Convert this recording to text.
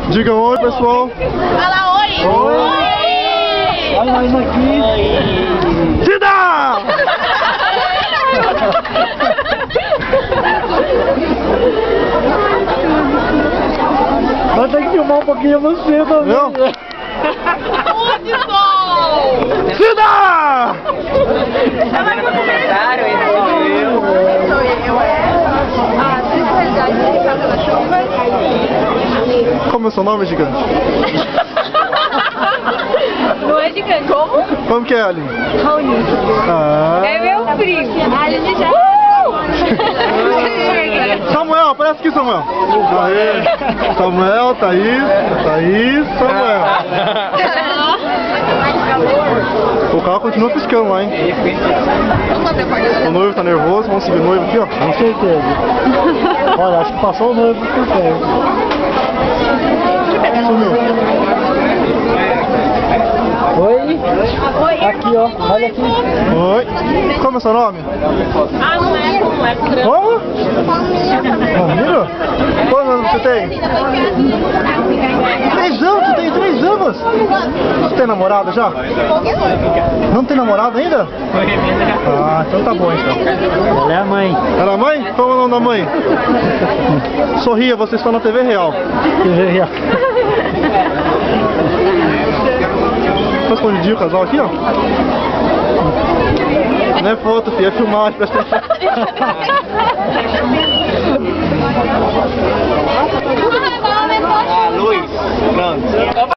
Diga oi, pessoal. Fala oi! Oi! Olha nós aqui! Cida! Nós temos que filmar um pouquinho você também. Não? Hudson! Cida! Chama no comentário, sou eu. Ah, tranquilidade de casa da chuva. Como é o seu nome, gigante? Não é gigante. Como? Como que é, Aline? Raoni. Ah. É meu primo. Aline já. Samuel, aparece aqui, Samuel. Aê. Samuel, Thaís, Samuel. O carro continua piscando lá, hein? O noivo tá nervoso, vamos seguir o noivo aqui, ó. Com certeza. Olha, acho que passou o noivo por perto. Sumiu. Oi? Aqui, ó. Olha aqui. Oi. Como é seu nome? Ah, não é grande. Como? Ramiro? Quantos anos você tem? 3 anos? Você tem 3 anos? Você tem namorada já? Não tem namorada ainda? Ah, então tá bom então. Ela é a mãe. Ela é a mãe? Qual é o nome da mãe? Sorria, você está na TV Real. Tá escondidinho o casal aqui, ó? Não é foto, filho, é filmagem, presta atenção. Ah, Luiz, pronto.